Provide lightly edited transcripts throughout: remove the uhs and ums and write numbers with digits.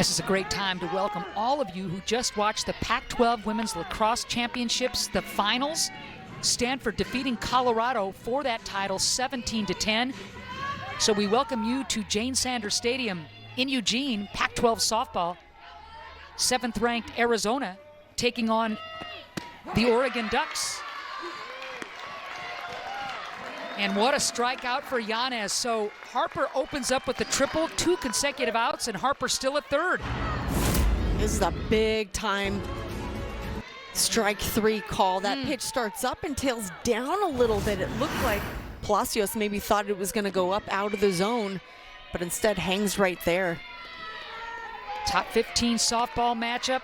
This is a great time to welcome all of you who just watched the Pac-12 Women's Lacrosse Championships, the finals. Stanford defeating Colorado for that title 17-10. So we welcome you to Jane Sanders Stadium in Eugene, Pac-12 softball. 7th-ranked Arizona taking on the Oregon Ducks. And what a strikeout for Yanez. So Harper opens up with the triple, 2 consecutive outs, and Harper still at third. This is a big time strike 3 call. That pitch starts up and tails down a little bit. It looked like Palacios maybe thought it was going to go up out of the zone, but instead hangs right there. Top 15 softball matchup.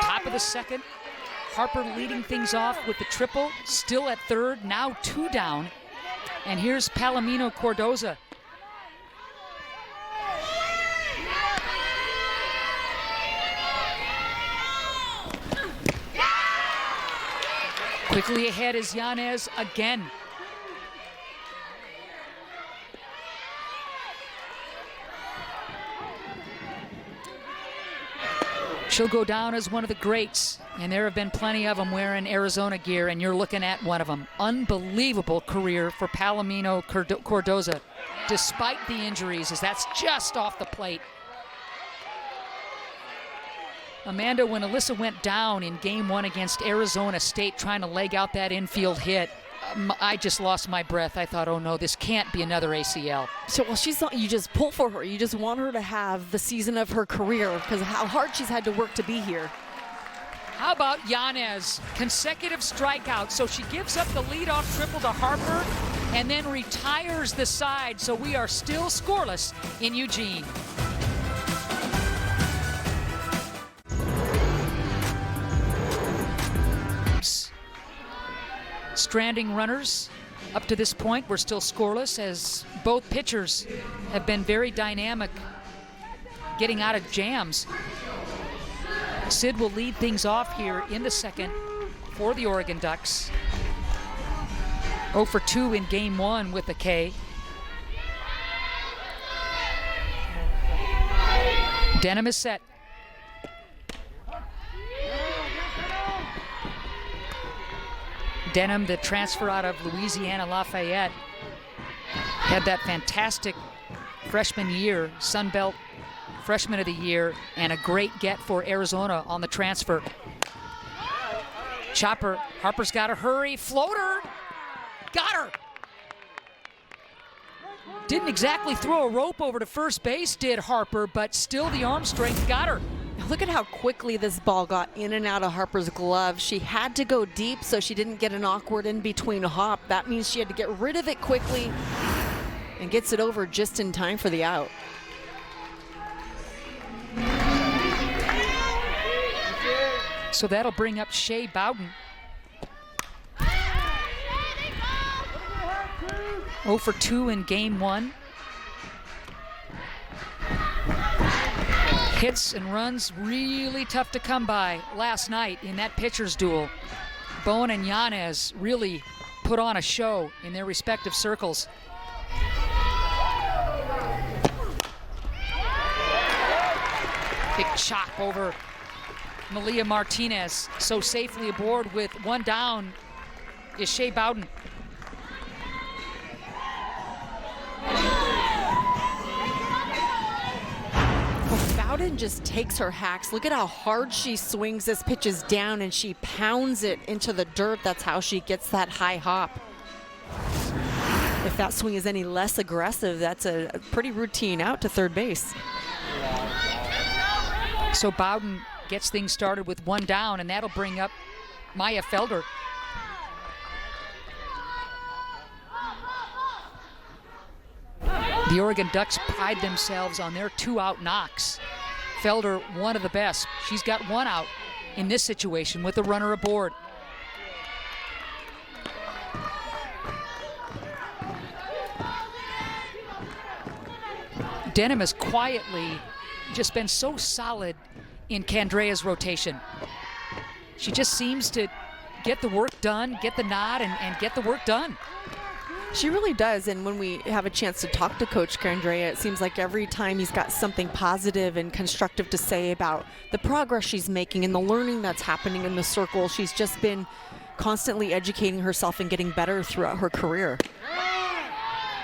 Top of the second. Harper leading things off with the triple, still at third, now 2 down. And here's Palomino Cardoza. Quickly ahead is Yanez again. She'll go down as one of the greats, and there have been plenty of them wearing Arizona gear, and you're looking at one of them. Unbelievable career for Palomino Cardoza, despite the injuries, as that's just off the plate. Amanda, when Alyssa went down in game 1 against Arizona State trying to leg out that infield hit, I just lost my breath. I thought, oh no, this can't be another ACL. So, well, she's not, you just pull for her. You just want her to have the season of her career because of how hard she's had to work to be here. How about Yanez? Consecutive strikeouts. So she gives up the leadoff triple to Harper and then retires the side. So we are still scoreless in Eugene. Stranding runners. Up to this point, we're still scoreless as both pitchers have been very dynamic getting out of jams. Sid will lead things off here in the second for the Oregon Ducks. 0 for 2 in game 1 with a K. Denham is set. Denham, the transfer out of Louisiana Lafayette, had that fantastic freshman year, Sun Belt Freshman of the Year, and a great get for Arizona on the transfer. Chopper, Harper's got to hurry, floater, got her. Didn't exactly throw a rope over to first base, did Harper, but still the arm strength got her. Look at how quickly this ball got in and out of Harper's glove. She had to go deep so she didn't get an awkward in-between hop. That means she had to get rid of it quickly and gets it over just in time for the out. So that'll bring up Shea Bowden. 0 for 2 in game 1. Hits and runs really tough to come by last night in that pitcher's duel. Bowen and Yanez really put on a show in their respective circles. Big chop over Malia Martinez. So safely aboard with 1 down is Shea Bowden. Bowden just takes her hacks. Look at how hard she swings this pitches down and she pounds it into the dirt. That's how she gets that high hop. If that swing is any less aggressive, that's a pretty routine out to third base. So Bowden gets things started with 1 down, and that'll bring up Maya Felder. The Oregon Ducks pride themselves on their 2-out knocks. Felder, one of the best. She's got 1 out in this situation with the runner aboard. Denham has quietly just been so solid in Candrea's rotation. She just seems to get the work done, get the nod, and get the work done. She really does, and when we have a chance to talk to Coach Candrea, it seems like every time he's got something positive and constructive to say about the progress she's making and the learning that's happening in the circle. She's just been constantly educating herself and getting better throughout her career.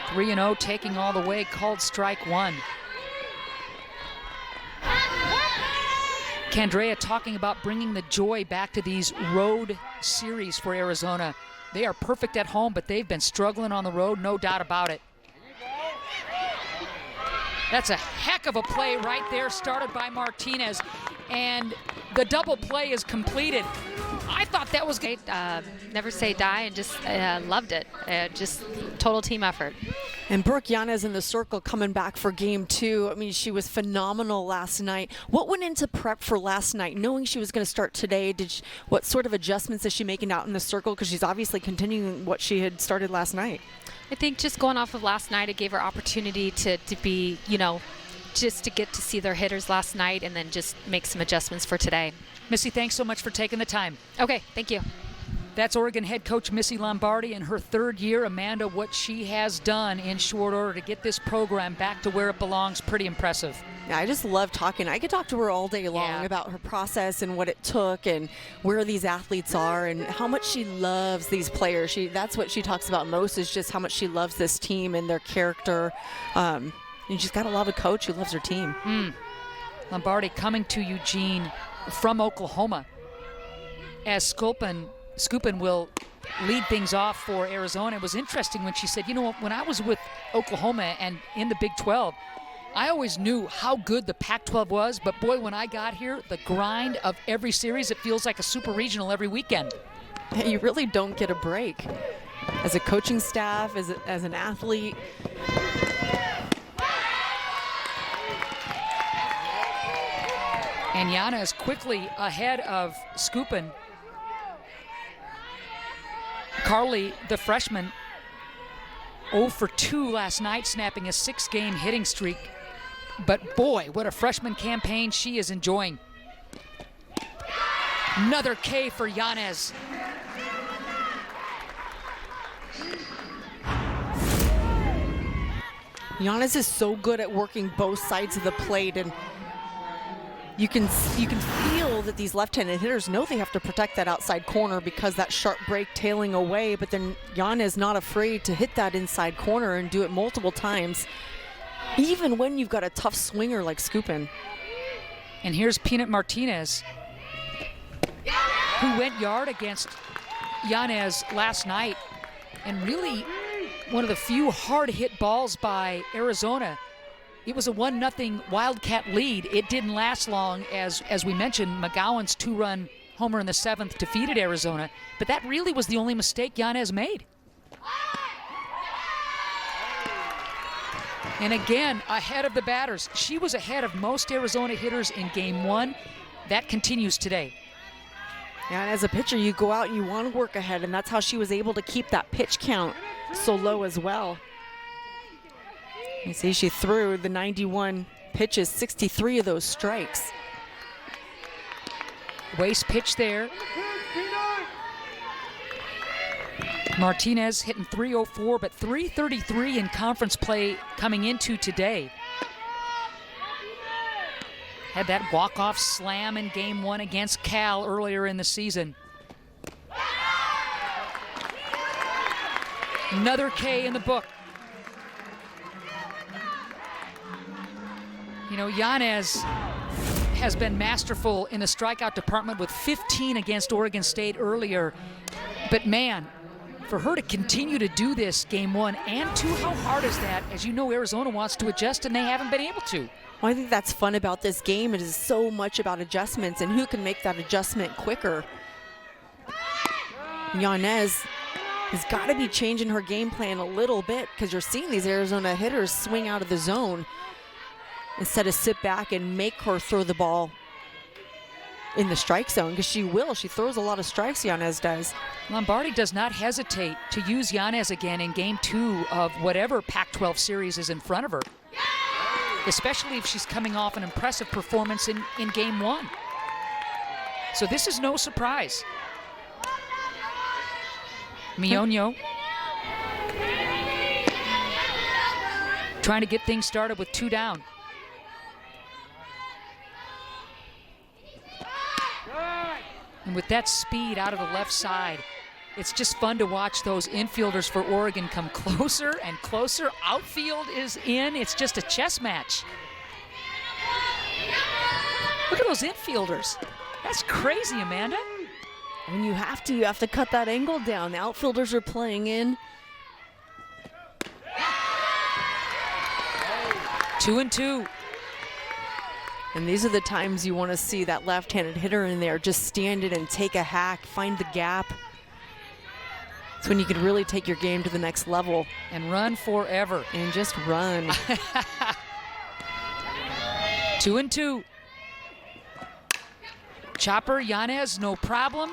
3-0, taking all the way, called strike one. Candrea talking about bringing the joy back to these road series for Arizona. They are perfect at home, but they've been struggling on the road, no doubt about it. That's a heck of a play right there, started by Martinez, and the double play is completed. I thought that was great. Never say die, and just loved it. Just total team effort. And Brooke Yanez in the circle coming back for game 2. I mean, she was phenomenal last night. What went into prep for last night, knowing she was going to start today? What sort of adjustments is she making out in the circle? Because she's obviously continuing what she had started last night. I think just going off of last night, it gave her opportunity to be, just to get to see their hitters last night and then just make some adjustments for today. Missy, thanks so much for taking the time. Okay, thank you. That's Oregon head coach Missy Lombardi in her 3rd year. Amanda, what she has done in short order to get this program back to where it belongs, pretty impressive. Yeah, I just love talking. I could talk to her all day long about her process and what it took and where these athletes are and how much she loves these players. That's what she talks about most, is just how much she loves this team and their character. And she's got a love a coach who loves her team. Lombardi coming to Eugene from Oklahoma, as Skupin will lead things off for Arizona. It was interesting when she said, when I was with Oklahoma and in the Big 12, I always knew how good the Pac-12 was, but boy, when I got here, the grind of every series, it feels like a super regional every weekend. You really don't get a break. As a coaching staff, as an athlete. And Yana is quickly ahead of Skupin. Carly, the freshman, 0 for 2 last night, snapping a 6-game hitting streak. But boy, what a freshman campaign she is enjoying. Another K for Yanez. Yanez is so good at working both sides of the plate, and you can feel that these left-handed hitters know they have to protect that outside corner because that sharp break tailing away, but then Yanez not afraid to hit that inside corner and do it multiple times, even when you've got a tough swinger like Skupin. And here's Peanut Martinez, who went yard against Yanez last night, and really one of the few hard-hit balls by Arizona. It was a 1-0 Wildcat lead. It didn't last long. As we mentioned, McGowan's 2-run homer in the 7th defeated Arizona, but that really was the only mistake Yanez made. And again, ahead of the batters. She was ahead of most Arizona hitters in game 1. That continues today. Yeah, and as a pitcher, you go out and you want to work ahead, and that's how she was able to keep that pitch count so low as well. You see, she threw the 91 pitches, 63 of those strikes. Waste pitch there. Martinez hitting .304, but .333 in conference play coming into today. Had that walk-off slam in game 1 against Cal earlier in the season. Another K in the book. Yanez has been masterful in the strikeout department with 15 against Oregon State earlier. But man, for her to continue to do this game 1 and 2, how hard is that? As you know, Arizona wants to adjust and they haven't been able to. Well, I think that's fun about this game. It is so much about adjustments and who can make that adjustment quicker. Yanez has got to be changing her game plan a little bit, because you're seeing these Arizona hitters swing out of the zone instead of sit back and make her throw the ball in the strike zone, because she will. She throws a lot of strikes, Yanez does. Lombardi does not hesitate to use Yanez again in game 2 of whatever Pac-12 series is in front of her, especially if she's coming off an impressive performance in game 1. So this is no surprise. Mioño trying to get things started with 2 down. And with that speed out of the left side, it's just fun to watch those infielders for Oregon come closer and closer. Outfield is in. It's just a chess match. Look at those infielders. That's crazy, Amanda. When you have to cut that angle down. The outfielders are playing in. 2-2. And these are the times you want to see that left-handed hitter in there just stand it and take a hack, find the gap. It's when you can really take your game to the next level. And run forever. And just run. 2-2. Chopper, Yanez, no problem.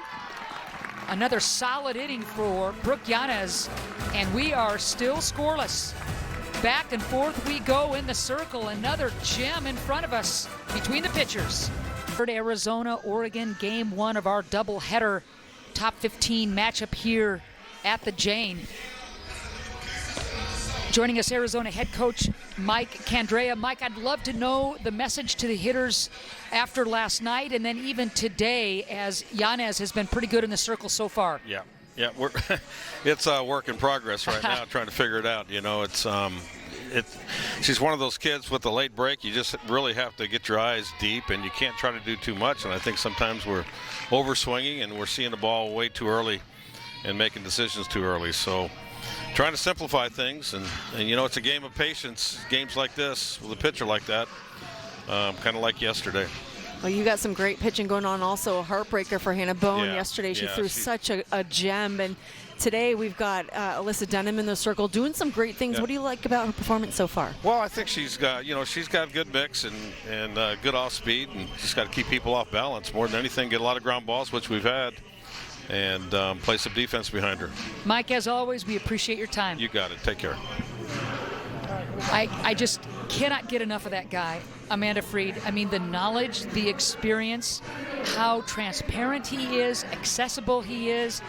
Another solid inning for Brooke Yanez. And we are still scoreless. Back and forth we go in the circle. Another gem in front of us between the pitchers. Arizona, Oregon, game 1 of our doubleheader top 15 matchup here at the Jane. Joining us, Arizona head coach Mike Candrea. Mike, I'd love to know the message to the hitters after last night and then even today, as Yanez has been pretty good in the circle so far. Yeah, it's a work in progress right now, trying to figure it out. You know, she's one of those kids with a late break. You just really have to get your eyes deep, and you can't try to do too much. And I think sometimes we're over swinging and we're seeing the ball way too early and making decisions too early. So trying to simplify things, and you know, it's a game of patience. Games like this with a pitcher like that, kind of like yesterday. Well, you got some great pitching going on. Also a heartbreaker for Hannah Bone. Yesterday she threw such a gem, and today we've got Alyssa Denham in the circle doing some great things. What do you like about her performance so far? Well, I think she's got good mix and good off speed, and just got to keep people off balance more than anything. Get a lot of ground balls, which we've had, and play some defense behind her. Mike, as always, we appreciate your time. You got it. Take care. I just cannot get enough of that guy, Amanda Freed. I mean, the knowledge, the experience, how transparent he is, accessible he is.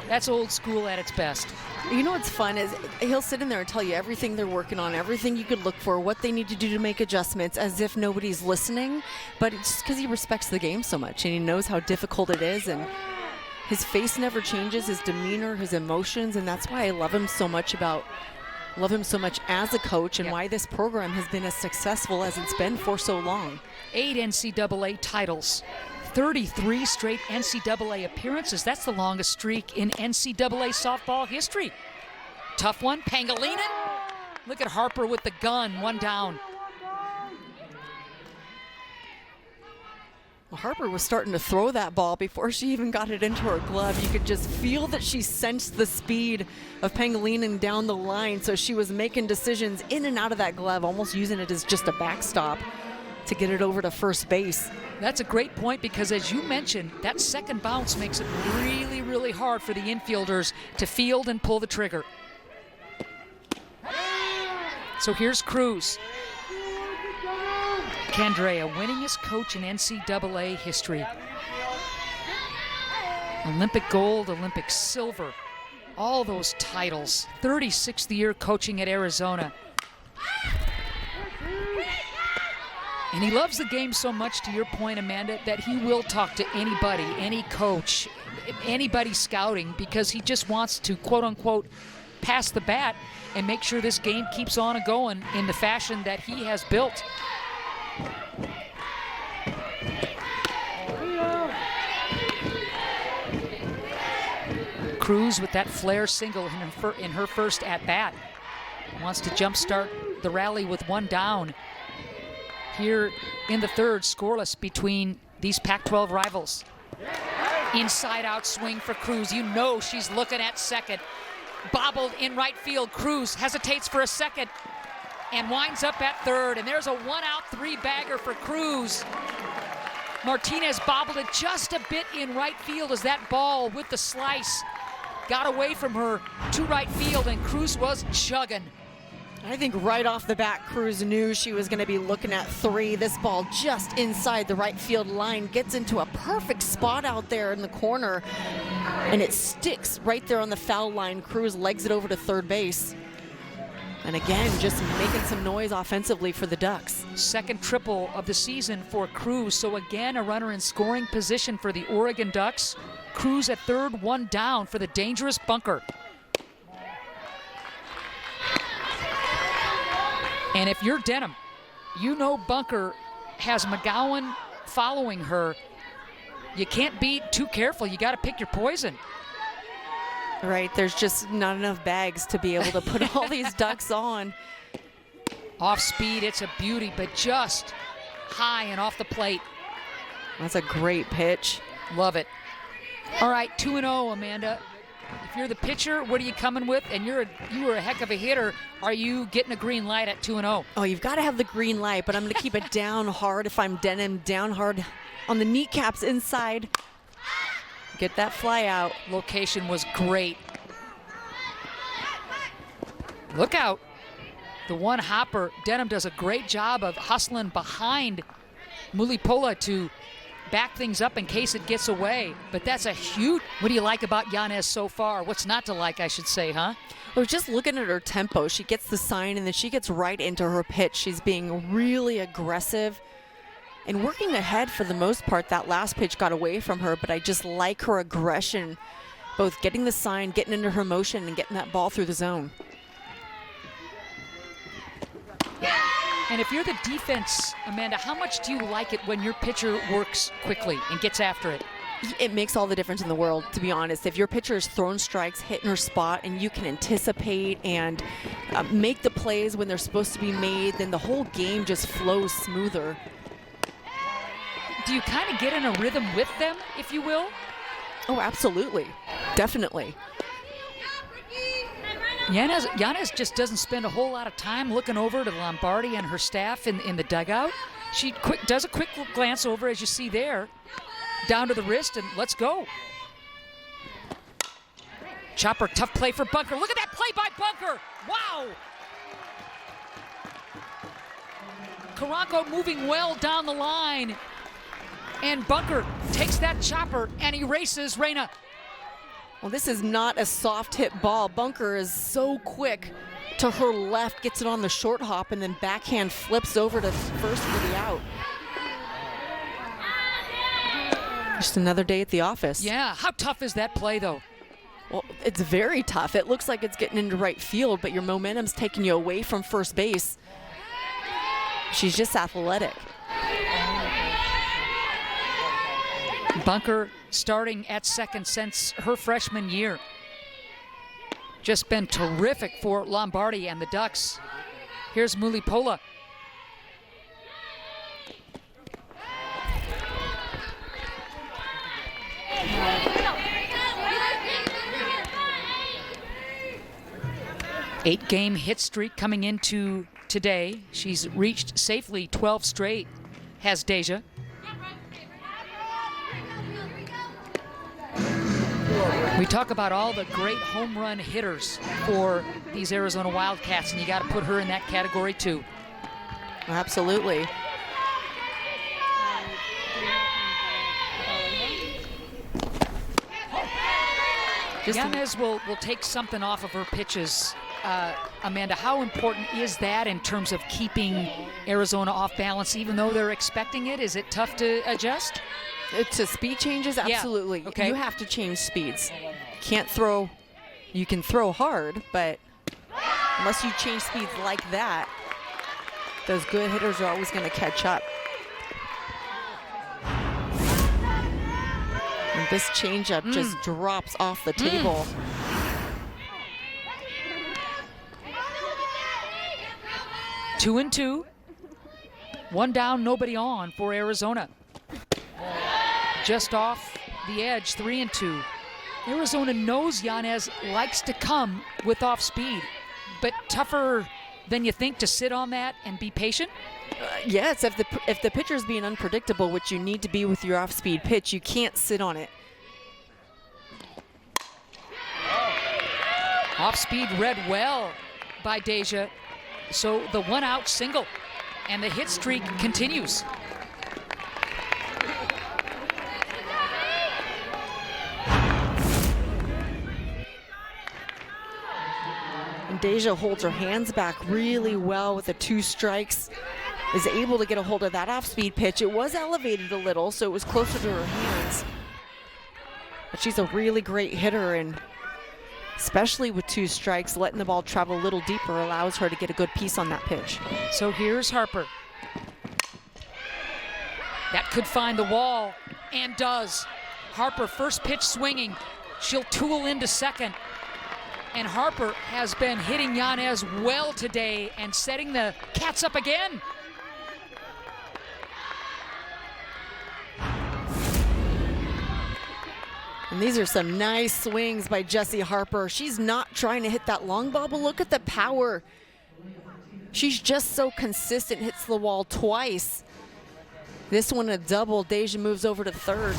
That's old school at its best. You know what's fun is he'll sit in there and tell you everything they're working on, everything you could look for, what they need to do to make adjustments, as if nobody's listening. But it's just because he respects the game so much and he knows how difficult it is, and his face never changes, his demeanor, his emotions, and that's why I love him so much as a coach, and why this program has been as successful as it's been for so long. 8 NCAA titles, 33 straight NCAA appearances. That's the longest streak in NCAA softball history. Tough one, Pangilinan. Look at Harper with the gun, 1 down. Well, Harper was starting to throw that ball before she even got it into her glove. You could just feel that she sensed the speed of Pangilinan down the line, so she was making decisions in and out of that glove, almost using it as just a backstop to get it over to first base. That's a great point, because as you mentioned, that second bounce makes it really, really hard for the infielders to field and pull the trigger. So here's Cruz. Candrea, winningest coach in NCAA history. Olympic gold, Olympic silver, all those titles. 36th year coaching at Arizona. And he loves the game so much, to your point, Amanda, that he will talk to anybody, any coach, anybody scouting, because he just wants to, quote unquote, pass the bat and make sure this game keeps on and going in the fashion that he has built. Cruz with that flare single in her first at-bat. Wants to jumpstart the rally with 1 down. Here in the third, scoreless between these Pac-12 rivals. Inside out swing for Cruz. You know she's looking at second. Bobbled in right field. Cruz hesitates for a second and winds up at third. And there's a 1-out 3-bagger for Cruz. Martinez bobbled it just a bit in right field as that ball with the slice got away from her to right field, and Cruz was chugging. I think right off the bat, Cruz knew she was going to be looking at 3. This ball just inside the right field line gets into a perfect spot out there in the corner, and it sticks right there on the foul line. Cruz legs it over to third base. And again, just making some noise offensively for the Ducks. Second triple of the season for Cruz. So again, a runner in scoring position for the Oregon Ducks. Cruz at third, one down for the dangerous Bunker. And if you're Denham, you know Bunker has McGowan following her. You can't be too careful. You got to pick your poison. Right, there's just not enough bags to be able to put all these Ducks on. Off speed, it's a beauty, but just high and off the plate. That's a great pitch. Love it. All right, 2-0, Amanda. If you're the pitcher, what are you coming with? And you were a heck of a hitter. Are you getting a green light at 2-0? Oh, you've got to have the green light, but I'm going to keep it down hard if I'm Denham, down hard on the kneecaps inside. Get that fly out. Location was great. Look out. The one hopper. Denham does a great job of hustling behind Mulipola to back things up in case it gets away. But that's a huge... What do you like about Yanez so far? What's not to like, I should say, huh? Well, just looking at her tempo, she gets the sign and then she gets right into her pitch. She's being really aggressive and working ahead for the most part. That last pitch got away from her, but I just like her aggression, both getting the sign, getting into her motion, and getting that ball through the zone. And if you're the defense, Amanda, how much do you like it when your pitcher works quickly and gets after it? It makes all the difference in the world, to be honest. If your pitcher is throwing strikes, hitting her spot, and you can anticipate and make the plays when they're supposed to be made, then the whole game just flows smoother. Do you kind of get in a rhythm with them, if you will? Oh, absolutely. Definitely. Yanez just doesn't spend a whole lot of time looking over to Lombardi and her staff in the dugout. She does a quick glance over, as you see there, down to the wrist, and let's go. Chopper, tough play for Bunker. Look at that play by Bunker. Wow. Karanko moving well down the line. And Bunker takes that chopper and erases Reyna. Well, this is not a soft hit ball. Bunker is so quick to her left, gets it on the short hop, and then backhand flips over to first for the out. Just another day at the office. Yeah, how tough is that play, though? Well, it's very tough. It looks like it's getting into right field, but your momentum's taking you away from first base. She's just athletic. Bunker starting at second since her freshman year. Just been terrific for Lombardi and the Ducks. Here's Mulipola. Eight-game hit streak coming into today. She's reached safely 12 straight, has Deja. We talk about all the great home run hitters for these Arizona Wildcats, and you got to put her in that category too. Absolutely. Yanez will take something off of her pitches. Amanda, how important is that in terms of keeping Arizona off balance, even though they're expecting it? Is it tough to adjust? To speed changes, absolutely. Yeah. Okay. You have to change speeds. Can't throw, you can throw hard, but unless you change speeds like that, those good hitters are always going to catch up. And this changeup just drops off the table. Two and two. One down, nobody on for Arizona. Just off the edge, 3-2. Arizona knows Yanez likes to come with off speed, but tougher than you think to sit on that and be patient? Yes, if the pitcher's being unpredictable, which you need to be with your off-speed pitch, you can't sit on it. Off speed read well by Deja. So the one-out single, and the hit streak continues. And Deja holds her hands back really well with the 2 strikes, is able to get a hold of that off-speed pitch. It was elevated a little, so it was closer to her hands. But she's a really great hitter, and especially with 2 strikes, letting the ball travel a little deeper allows her to get a good piece on that pitch. So here's Harper. That could find the wall, and does. Harper, first pitch swinging. She'll tool into second. And Harper has been hitting Yanez well today and setting the Cats up again. And these are some nice swings by Jessie Harper. She's not trying to hit that long ball, but look at the power. She's just so consistent, hits the wall twice. This one a double. Deja moves over to third.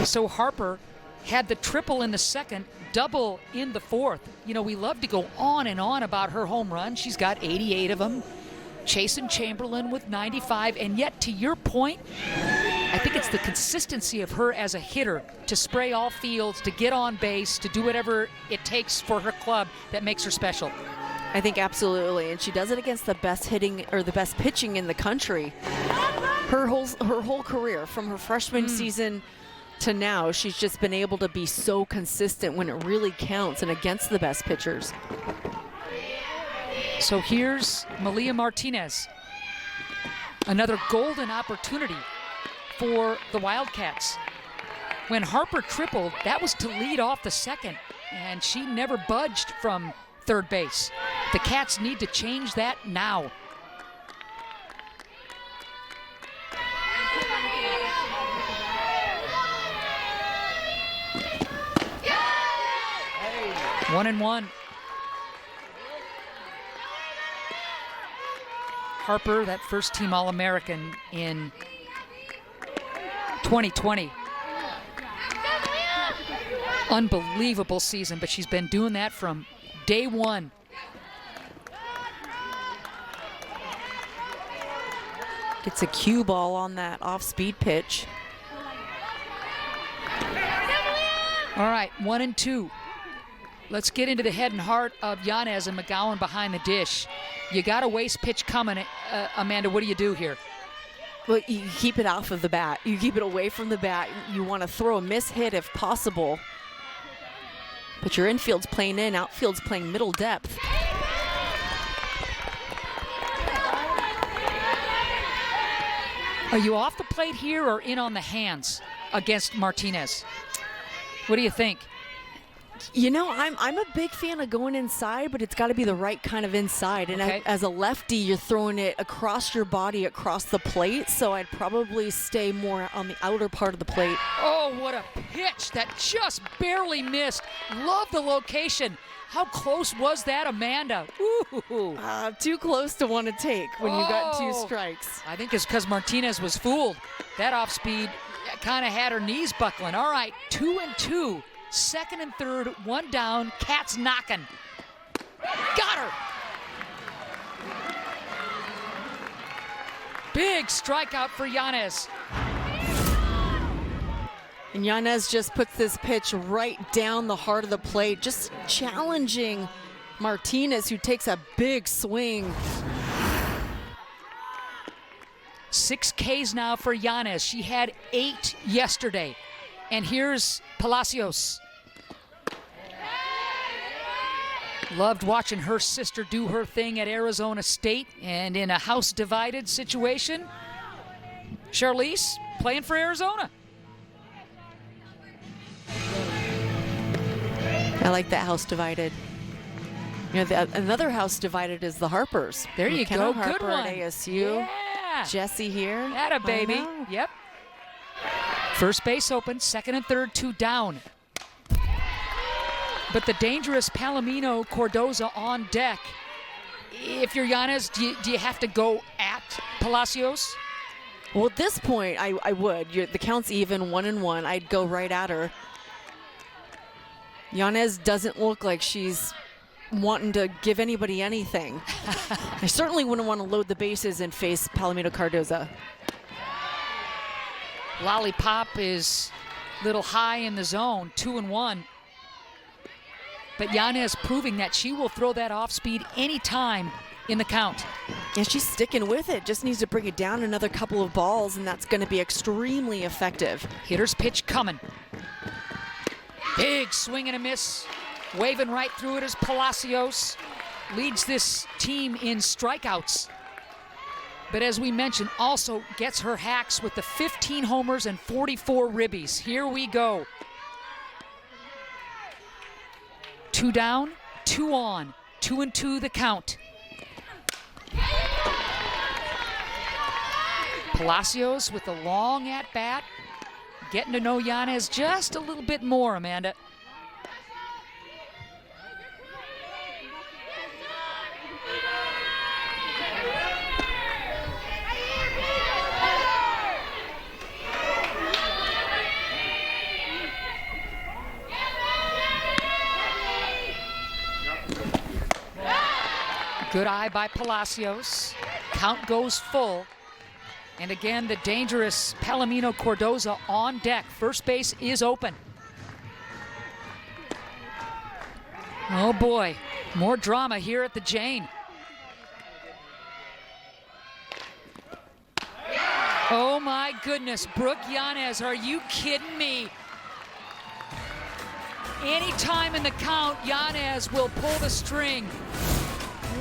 So Harper had the triple in the second, double in the fourth. You know, we love to go on and on about her home run. She's got 88 of them. Chasen Chamberlain with 95, and yet to your point, I think it's the consistency of her as a hitter to spray all fields, to get on base, to do whatever it takes for her club that makes her special. I think absolutely, and she does it against the best hitting or the best pitching in the country. Her whole career, from her freshman season to now, she's just been able to be so consistent when it really counts and against the best pitchers. So here's Malia Martinez. Another golden opportunity for the Wildcats. When Harper tripled, that was to lead off the second, and she never budged from third base. The Cats need to change that now. One and one. Harper, that first team All-American in 2020. Unbelievable season, but she's been doing that from day one. Gets a cue ball on that off-speed pitch. All right, 1 and 2. Let's get into the head and heart of Yanez and McGowan behind the dish. You got a waste pitch coming, Amanda. What do you do here? Well, you keep it off of the bat. You keep it away from the bat. You want to throw a miss hit if possible. But your infield's playing in, outfield's playing middle depth. Are you off the plate here or in on the hands against Martinez? What do you think? You know, I'm a big fan of going inside, but it's got to be the right kind of inside. And Okay. as a lefty, you're throwing it across your body, across the plate. So I'd probably stay more on the outer part of the plate. Oh, what a pitch that just barely missed. Love the location. How close was that, Amanda? Ooh. Too close to want to take when you got 2 Oh. strikes. I think it's because Martinez was fooled. That off speed kind of had her knees buckling. All right, 2 and 2. Second and third, 1 down. Cats knocking. Got her. Big strikeout for Yanez. And Yanez just puts this pitch right down the heart of the plate, just challenging Martinez, who takes a big swing. 6 Ks now for Yanez. She had 8 yesterday. And here's Palacios. Loved watching her sister do her thing at Arizona State, and in a house divided situation, Charlize playing for Arizona. I like that house divided. You know, another house divided is the Harpers. There you McKenna go, Harper good one. at ASU. Yeah. Jesse here. Atta baby. I know. Yep. First base open, second and third, 2 down. But the dangerous Palomino Cardoza on deck. If you're Yanez, do you have to go at Palacios? Well, at this point, I would. The count's even, 1 and 1. I'd go right at her. Yanez doesn't look like she's wanting to give anybody anything. I certainly wouldn't want to load the bases and face Palomino Cardoza. Lollipop is Little high in the zone, 2-1. But Yanez proving that she will throw that off speed anytime in the count. Yeah, she's sticking with it. Just needs to bring it down another couple of balls, and that's going to be extremely effective. Hitter's pitch coming. Big swing and a miss. Waving right through it as Palacios leads this team in strikeouts. But as we mentioned, also gets her hacks with the 15 homers and 44 ribbies. Here we go. 2 down, 2 on, 2-2 the count. Palacios with the long at bat, getting to know Yanez just a little bit more, Amanda. Good eye by Palacios. Count goes full. And again, the dangerous Palomino Cardoza on deck. First base is open. Oh boy, more drama here at the Jane. Oh my goodness, Brooke Yanez, are you kidding me? Anytime in the count, Yanez will pull the string.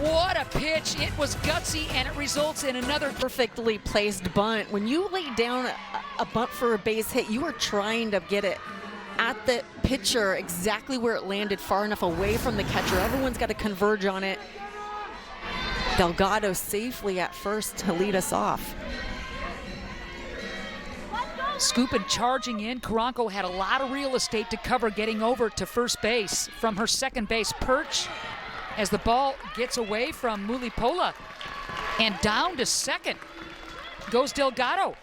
What a pitch. It was gutsy, and it results in another Perfectly placed bunt. When you lay down a bunt for a base hit, you are trying to get it at the pitcher exactly where it landed, far enough away from the catcher. Everyone's got to converge on it. Delgado safely at first to lead us off. Scoop and charging in. Karanko had a lot of real estate to cover getting over to first base from her second base perch as the ball gets away from Mulipola. And down to second goes Delgado.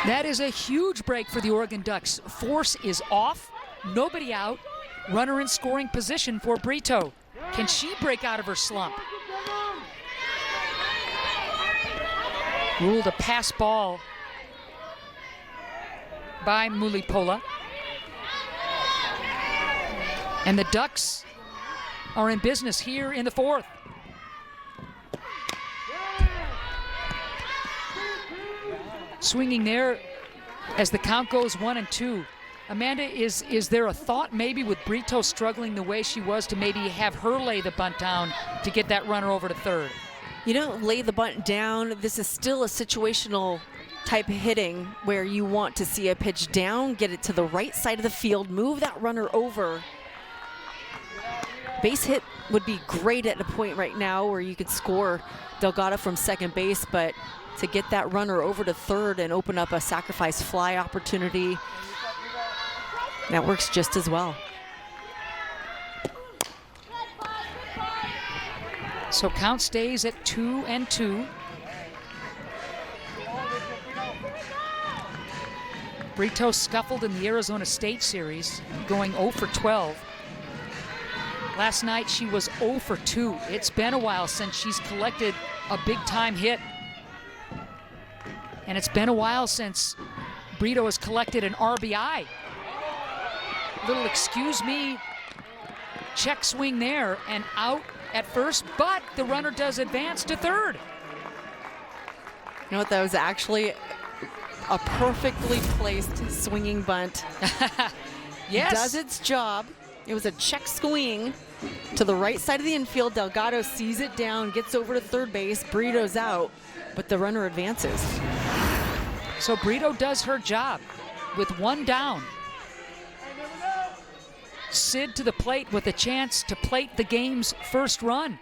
That is a huge break for the Oregon Ducks. Force is off, nobody out, runner in scoring position for Brito. Can she break out of her slump? Ruled a pass ball by Mulipola. And the Ducks are in business here in the fourth. Swinging there as the count goes 1-2. Amanda, is there a thought maybe with Brito struggling the way she was to maybe have her lay the bunt down to get that runner over to third? You don't lay the bunt down. This is still a situational type of hitting where you want to see a pitch down, get it to the right side of the field, move that runner over. Base hit would be great at a point right now where you could score Delgado from second base, but to get that runner over to third and open up a sacrifice fly opportunity, that works just as well. So count stays at 2-2. Brito scuffled in the Arizona State series, going 0 for 12. Last night she was 0 for 2. It's been a while since she's collected a big-time hit. And it's been a while since Brito has collected an RBI. Little excuse me, check swing there and out at first, but the runner does advance to third. You know what, that was actually a perfectly placed swinging bunt. Yes. Does its job. It was a check swing to the right side of the infield. Delgado sees it down, gets over to third base. Brito's out, but the runner advances. So Brito does her job with one down. Sid to the plate with a chance to plate the game's first run.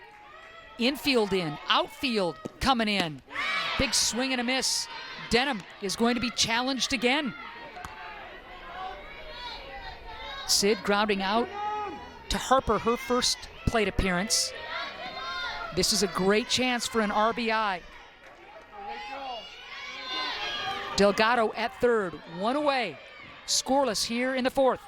Infield in, outfield coming in. Big swing and a miss. Denham is going to be challenged again. Sid grounding out to Harper, her first plate appearance. This is a great chance for an RBI. Delgado at third, one away. Scoreless here in the fourth.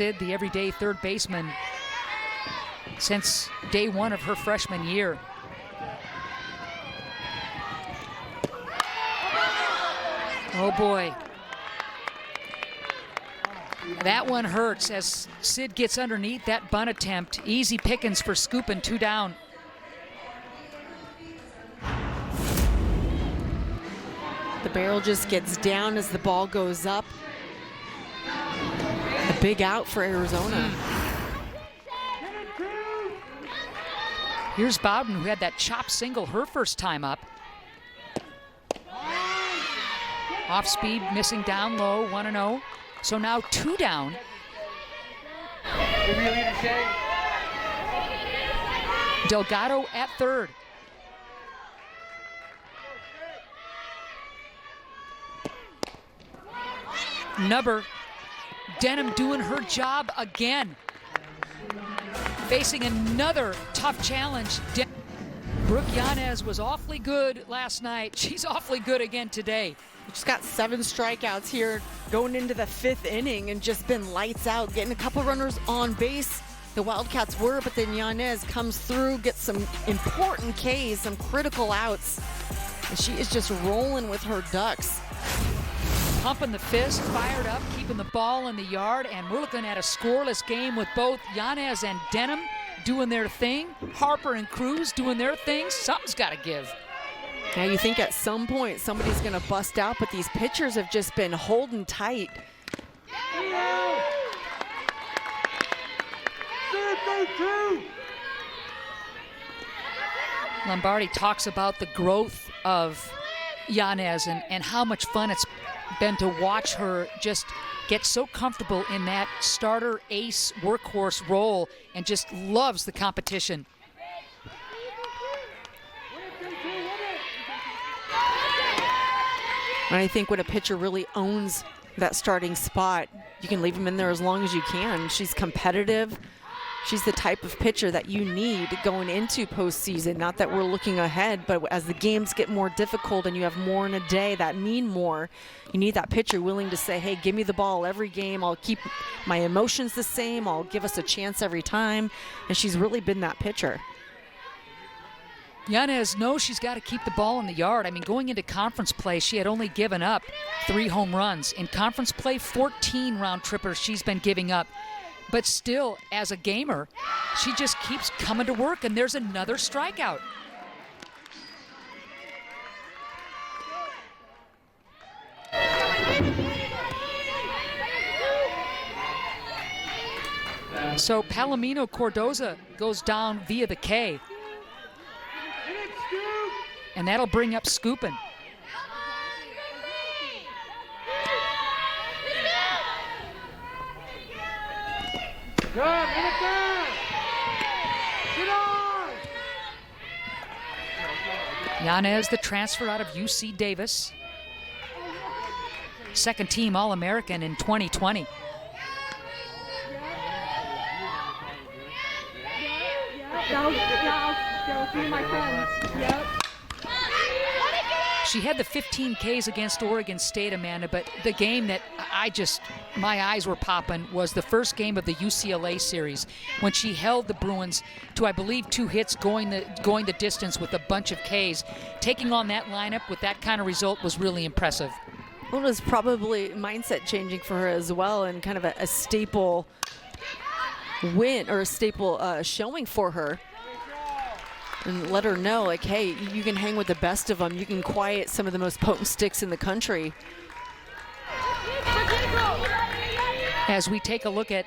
Sid, the everyday third baseman, since day one of her freshman year. Oh boy. That one hurts as Sid gets underneath that bunt attempt. Easy pickings for Skupin, 2 down. The barrel just gets down as the ball goes up. A big out for Arizona. Here's Bowden, who had that chop single her first time up. Off speed, missing down low, 1-0. So now 2 down. Delgado at third. Nubber, Denham doing her job again. Facing another tough challenge. Brooke Yanez was awfully good last night. She's awfully good again today. She's got 7 strikeouts here going into the 5th inning and just been lights out, getting a couple runners on base. The Wildcats were, but then Yanez comes through, gets some important Ks, some critical outs. And she is just rolling with her Ducks. Pumping the fist, fired up, keeping the ball in the yard, and we're looking at a scoreless game with both Yanez and Denham doing their thing. Harper and Cruz doing their thing. Something's got to give. Now you think at some point somebody's going to bust out, but these pitchers have just been holding tight. Lombardi talks about the growth of Yanez and how much fun it's been to watch her just get so comfortable in that starter ace workhorse role and just loves the competition. And I think when a pitcher really owns that starting spot, you can leave him in there as long as you can. She's competitive. She's the type of pitcher that you need going into postseason. Not that we're looking ahead, but as the games get more difficult and you have more in a day that mean more, you need that pitcher willing to say, hey, give me the ball every game. I'll keep my emotions the same. I'll give us a chance every time. And she's really been that pitcher. Yanez knows she's got to keep the ball in the yard. I mean, going into conference play, she had only given up 3 home runs. In conference play, 14 round trippers she's been giving up. But still, as a gamer, she just keeps coming to work, and there's another strikeout. So Palomino Cordoza goes down via the K. And that'll bring up Skupin. Yanez, the transfer out of UC Davis. Second team All-American in 2020. I'll see my friends. Yep. She had the 15 Ks against Oregon State, Amanda, but the game that my eyes were popping was the first game of the UCLA series when she held the Bruins to, I believe, 2 hits going the distance with a bunch of Ks. Taking on that lineup with that kind of result was really impressive. Well, it was probably mindset changing for her as well, and kind of a staple win or a staple showing for her. And let her know, like, hey, you can hang with the best of them. You can quiet some of the most potent sticks in the country. As we take a look at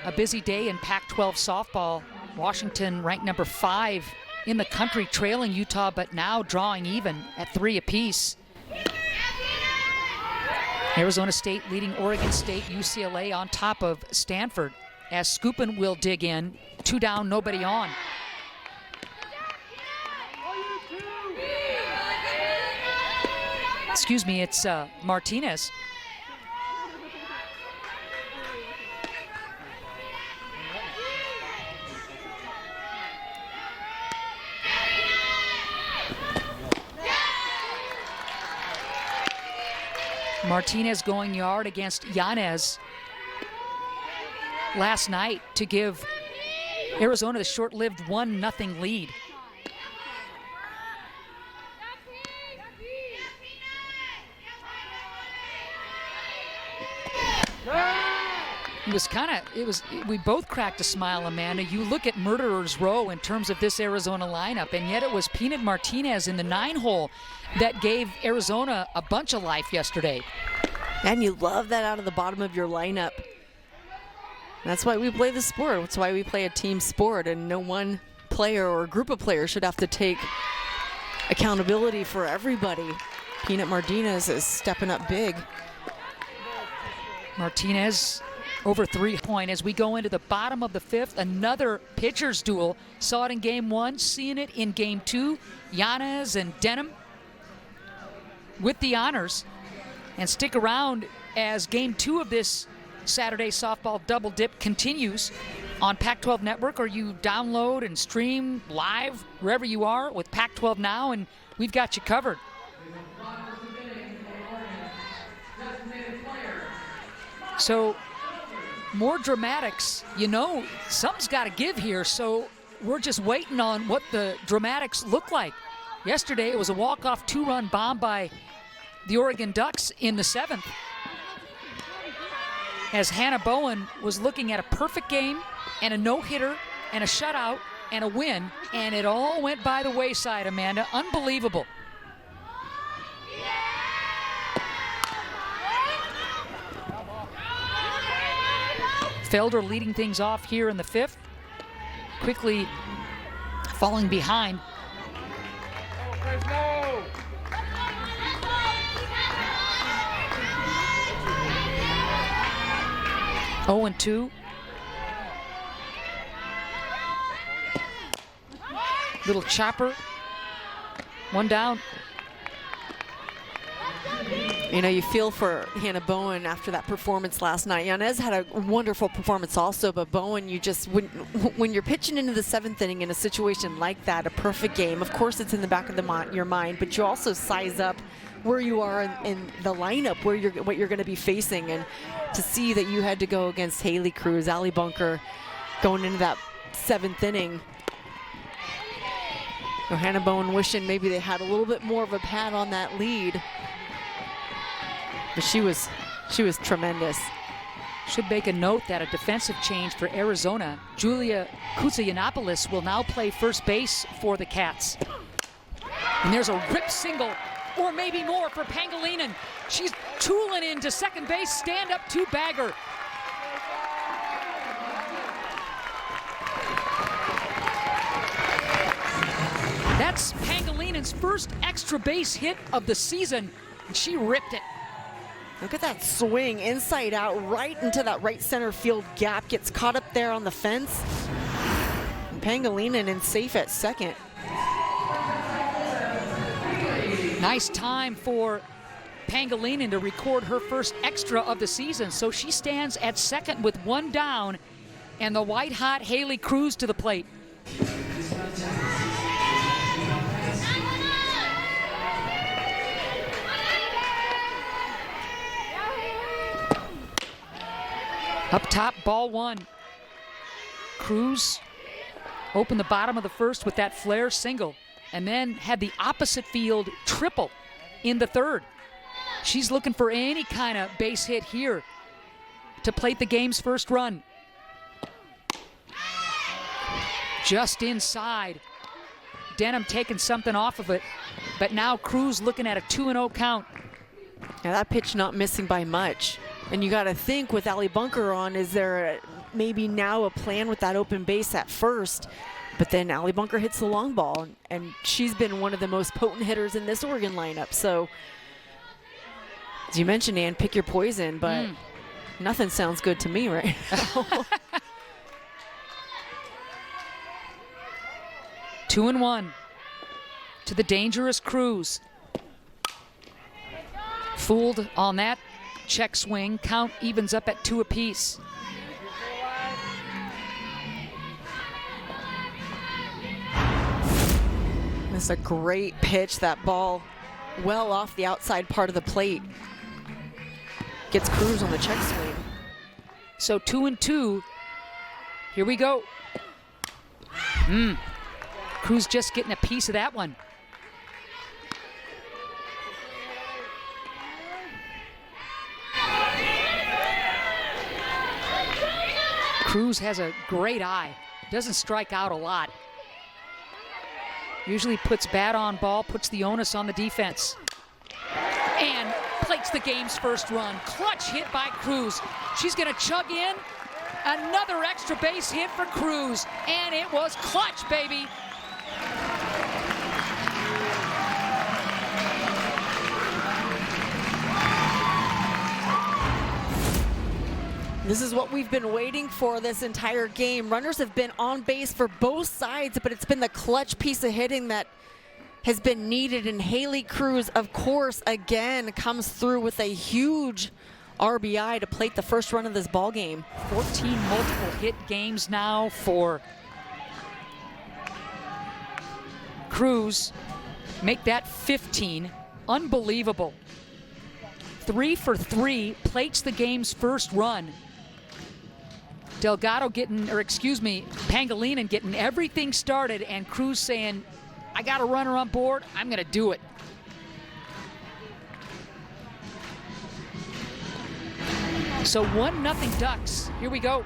a busy day in Pac-12 softball, Washington ranked number 5 in the country, trailing Utah, but now drawing even at 3 apiece. Arizona State leading Oregon State, UCLA on top of Stanford, as Skupin will dig in. 2 down, nobody on. Excuse me, it's Martinez. Martinez going yard against Yanez. last night to give Arizona the short-lived 1-0 lead. We both cracked a smile, Amanda. You look at Murderer's Row in terms of this Arizona lineup, and yet it was Peanut Martinez in the 9-hole that gave Arizona a bunch of life yesterday. And you love that out of the bottom of your lineup. That's why we play the sport. That's why we play a team sport, and no one player or group of players should have to take accountability for everybody. Peanut Martinez is stepping up big. Martinez over 3 points as we go into the bottom of the 5th. Another pitcher's duel. Saw it in game 1, seeing it in game 2. Yanez and Denham with the honors. And stick around as game 2 of this Saturday softball double dip continues on Pac-12 Network, or you download and stream live wherever you are with Pac-12 Now, and we've got you covered. So more dramatics, you know, something's got to give here, so we're just waiting on what the dramatics look like. Yesterday it was a walk-off 2-run bomb by the Oregon Ducks in the 7th, as Hannah Bowen was looking at a perfect game and a no-hitter and a shutout and a win, and it all went by the wayside, Amanda. Unbelievable. Felder leading things off here in the 5th, quickly falling behind. 0-2. Little chopper. 1 down. You know, you feel for Hannah Bowen after that performance last night. Yanez had a wonderful performance also, but Bowen, you just, when you're pitching into the 7th inning in a situation like that, a perfect game, of course it's in the back of your mind, but you also size up where you are in the lineup, what you're going to be facing, and to see that you had to go against Haley Cruz, Allie Bunker, going into that 7th inning. So Hannah Bowen wishing maybe they had a little bit more of a pad on that lead. But she was tremendous. Should make a note that a defensive change for Arizona. Julia Koutsianopoulos will now play first base for the Cats. And there's a rip single, or maybe more, for Pangilinan. She's tooling into second base, stand-up two-bagger. That's Pangalinan's first extra base hit of the season, and she ripped it. Look at that swing, inside out, right into that right center field gap. Gets caught up there on the fence. And Pangilinan in safe at second. Nice time for Pangilinan to record her first extra of the season. So she stands at second with 1 down, and the white-hot Haley Cruz to the plate. Up top, ball 1. Cruz opened the bottom of the 1st with that flare single, and then had the opposite field triple in the 3rd. She's looking for any kind of base hit here to plate the game's first run. Just inside. Denham taking something off of it, but now Cruz looking at a 2-0 count. Now that pitch not missing by much. And you got to think, with Allie Bunker on, is there maybe now a plan with that open base at first? But then Allie Bunker hits the long ball, and she's been one of the most potent hitters in this Oregon lineup. So, as you mentioned, Ann, pick your poison, but nothing sounds good to me right now. 2-1 to the dangerous Cruz. Fooled on that check swing. Count evens up at 2 apiece. It's a great pitch. That ball well off the outside part of the plate. Gets Cruz on the check swing. So 2-2 Here we go. Cruz just getting a piece of that one. Cruz has a great eye. Doesn't strike out a lot. Usually puts bat on ball, puts the onus on the defense. And plates the game's first run. Clutch hit by Cruz. She's gonna chug in another extra base hit for Cruz. And it was clutch, baby. This is what we've been waiting for this entire game. Runners have been on base for both sides, but it's been the clutch piece of hitting that has been needed. And Haley Cruz, of course, again comes through with a huge RBI to plate the first run of this ball game. 14 multiple hit games now for Cruz. Make that 15. Unbelievable. 3 for 3, plates the game's first run. Delgado Pangilinan getting everything started, and Cruz saying, I got a runner on board, I'm gonna do it. So 1-0 Ducks, here we go.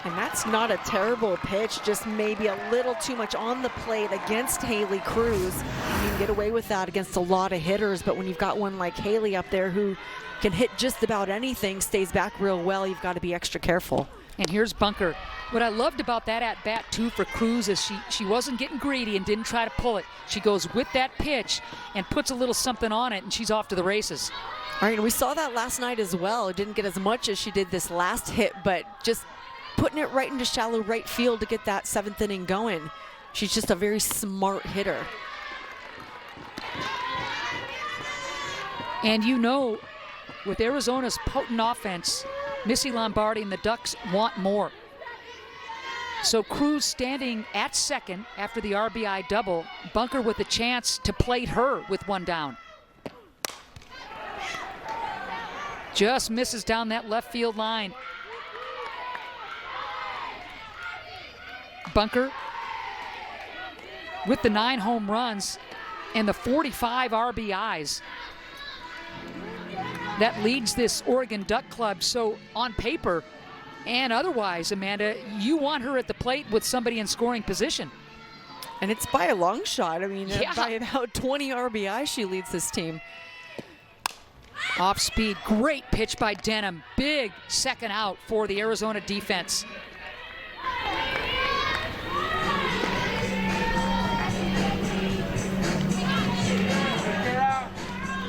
And that's not a terrible pitch, just maybe a little too much on the plate against Haley Cruz. You can get away with that against a lot of hitters, but when you've got one like Haley up there who can hit just about anything, stays back real well, you've got to be extra careful. And here's Bunker. What I loved about that at bat too for Cruz is she wasn't getting greedy and didn't try to pull it. She goes with that pitch and puts a little something on it, and she's off to the races. All right, and we saw that last night as well. Didn't get as much as she did this last hit, but just putting it right into shallow right field to get that 7th inning going. She's just a very smart hitter. And you know, with Arizona's potent offense, Missy Lombardi and the Ducks want more. So Cruz standing at second after the RBI double. Bunker with a chance to plate her with one down. Just misses down that left field line. Bunker with the 9 home runs and the 45 RBIs. That leads this Oregon Duck club. So on paper and otherwise, Amanda, you want her at the plate with somebody in scoring position. And it's by a long shot. I mean, Yeah. by about 20 RBI, she leads this team. Off speed, great pitch by Denham. Big second out for the Arizona defense.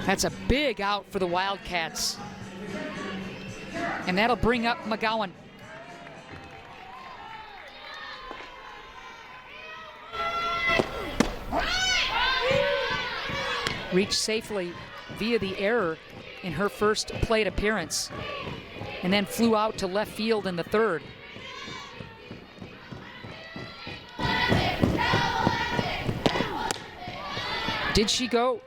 That's a big out for the Wildcats. And that'll bring up McGowan. Reached safely via the error in her first plate appearance, and then flew out to left field in the third. Did she go?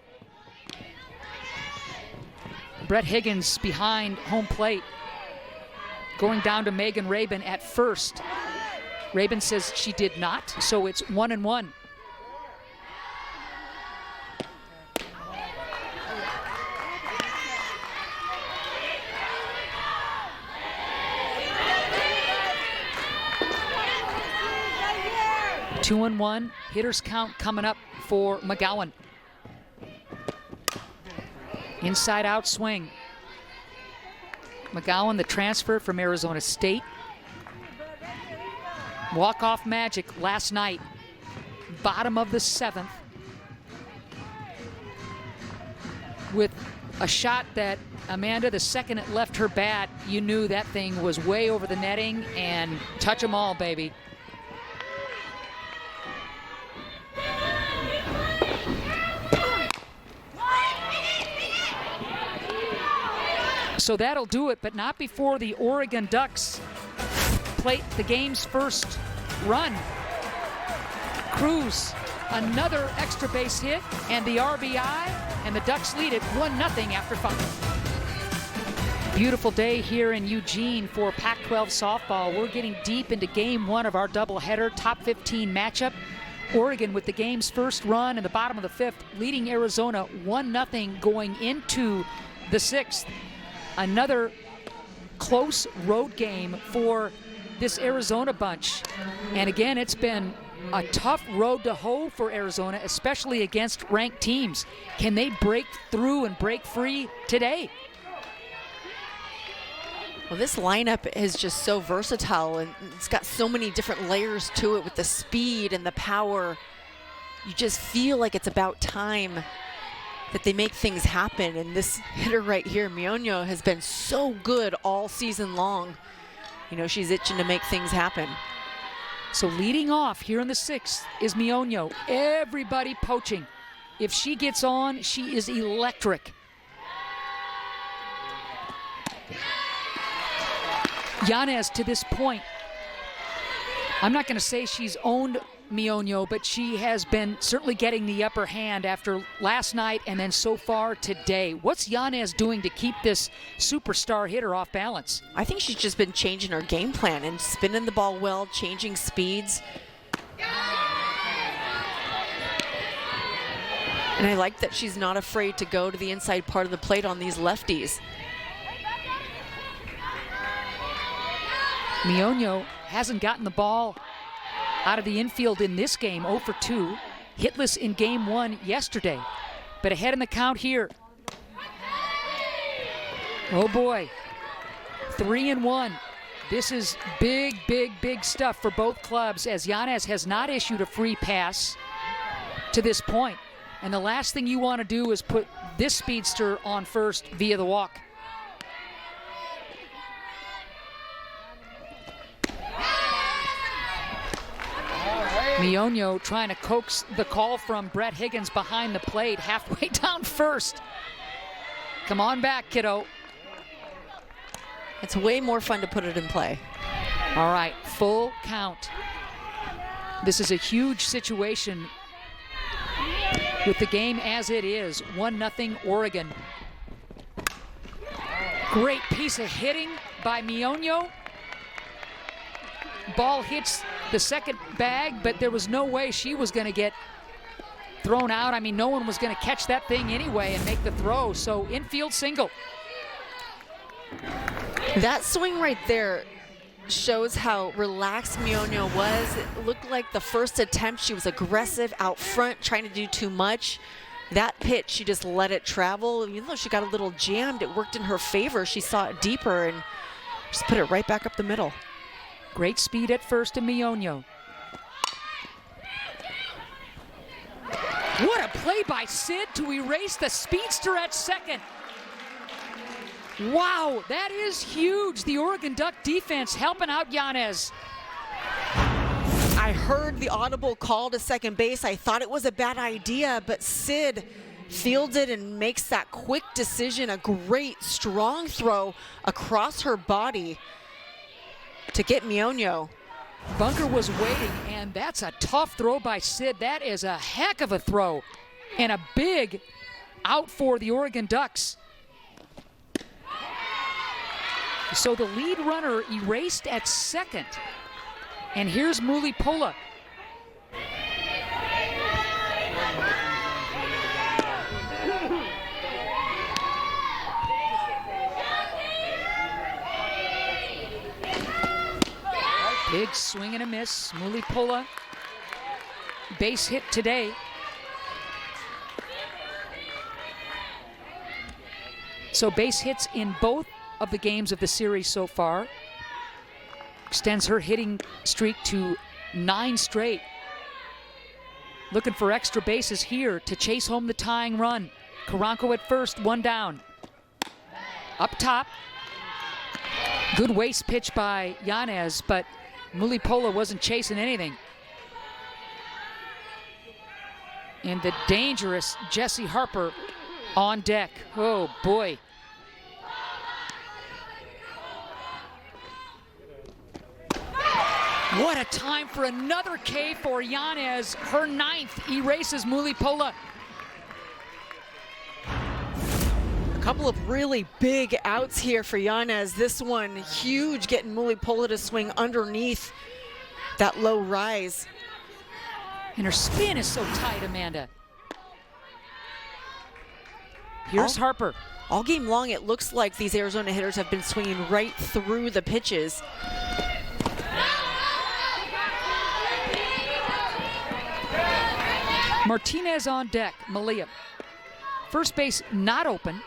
Brett Higgins behind home plate, going down to Megan Rabin at first. Rabin says she did not, so it's 1-1. Two and one, hitters count coming up for McGowan. Inside out swing. McGowan, the transfer from Arizona State. Walk-off magic last night. Bottom of the 7th. With a shot that, Amanda, the second it left her bat, you knew that thing was way over the netting, and touch 'em all, baby. So that'll do it, but not before the Oregon Ducks plate the game's first run. Cruz, another extra base hit, and the RBI, and the Ducks lead it 1-0 after 5. Beautiful day here in Eugene for Pac-12 softball. We're getting deep into game one of our doubleheader top 15 matchup. Oregon with the game's first run in the bottom of the fifth, leading Arizona 1-0 going into the sixth. Another close road game for this Arizona bunch. And again, it's been a tough road to hoe for Arizona, especially against ranked teams. Can they break through and break free today? Well, this lineup is just so versatile, and it's got so many different layers to it with the speed and the power. You just feel like it's about time that they make things happen. And this hitter right here, Mioño, has been so good all season long. You know, she's itching to make things happen. So leading off here in the sixth is Mioño. Everybody poaching. If she gets on, she is electric. Yanez to this point, I'm not going to say she's owned Mioño, but she has been certainly getting the upper hand after last night and then so far today. What's Yanez doing to keep this superstar hitter off balance? I think she's just been changing her game plan and spinning the ball well, changing speeds. And I like that she's not afraid to go to the inside part of the plate on these lefties. Mioño hasn't gotten the ball out of the infield in this game, 0 for 2. Hitless in game one yesterday, but ahead in the count here. Oh boy, 3-1. This is big, big, big stuff for both clubs, as Yanez has not issued a free pass to this point. And the last thing you want to do is put this speedster on first via the walk. Mioño trying to coax the call from Brett Higgins behind the plate, halfway down first. Come on back, kiddo. It's way more fun to put it in play. All right, full count. This is a huge situation with the game as it is. 1-0 Oregon. Great piece of hitting by Mioño. Ball hits the second bag, but there was no way she was going to get thrown out. I mean, no one was going to catch that thing anyway and make the throw. So infield single. That swing right there shows how relaxed Mioño was. It looked like the first attempt she was aggressive out front, trying to do too much. That pitch, she just let it travel. Even though she got a little jammed, it worked in her favor. She saw it deeper and just put it right back up the middle. Great speed at first in Mioño. What a play by Sid to erase the speedster at second. Wow, that is huge. The Oregon Duck defense helping out Yanez. I heard the audible call to second base. I thought it was a bad idea, but Sid fields it and makes that quick decision. A great, strong throw across her body to get Mioño. Bunker was waiting, and that's a tough throw by Sid. That is a heck of a throw and a big out for the Oregon Ducks. So the lead runner erased at second. And here's Mulipola. Big swing and a miss. Mulipola, base hit today. So base hits in both of the games of the series so far. Extends her hitting streak to 9 straight. Looking for extra bases here to chase home the tying run. Karanko at first, 1 down. Up top. Good waste pitch by Yanez, but Mulipola wasn't chasing anything. And the dangerous Jessie Harper on deck. Oh boy. What a time for another K for Yanez. Her 9th erases Mulipola. Couple of really big outs here for Yanez. This one huge, getting Mulipola to swing underneath that low rise. And her spin is so tight, Amanda. Here's Harper. All game long, it looks like these Arizona hitters have been swinging right through the pitches. Martinez on deck, Malia. First base not open,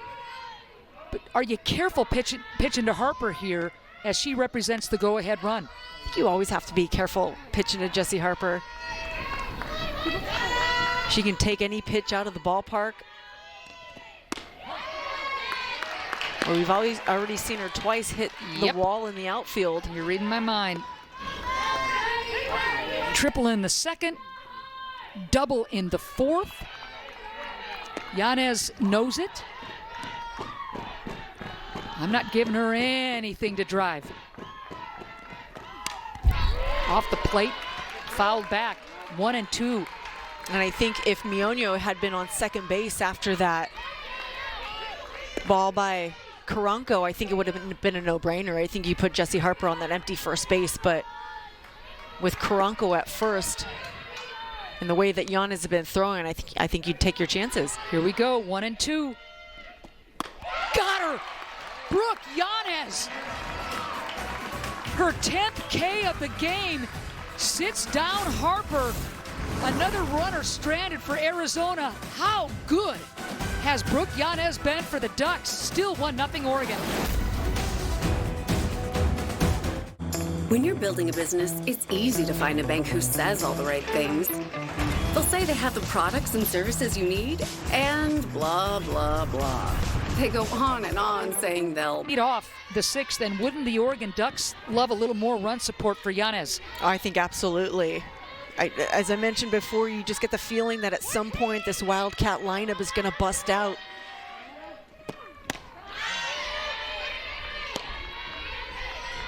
but are you careful pitching to Harper here as she represents the go-ahead run? You always have to be careful pitching to Jessie Harper. She can take any pitch out of the ballpark. Well, we've already seen her twice hit the wall in the outfield. You're reading my mind. Triple in the second, double in the fourth. Yanez knows it. I'm not giving her anything to drive. Off the plate, fouled back, 1-2. And I think if Mioño had been on second base after that ball by Karanko, I think it would have been a no-brainer. I think you put Jessie Harper on that empty first base, but with Karanko at first, and the way that Yanez has been throwing, I think you'd take your chances. Here we go, 1-2. Got her! Brooke Yanez! Her 10th K of the game sits down Harper. Another runner stranded for Arizona. How good has Brooke Yanez been for the Ducks? Still 1-0 Oregon. When you're building a business, it's easy to find a bank who says all the right things. They'll say they have the products and services you need, and blah, blah, blah. They go on and on saying they'll Lead off the sixth, and wouldn't the Oregon Ducks love a little more run support for Yanez? I think absolutely. As I mentioned before, you just get the feeling that at some point this Wildcat lineup is going to bust out.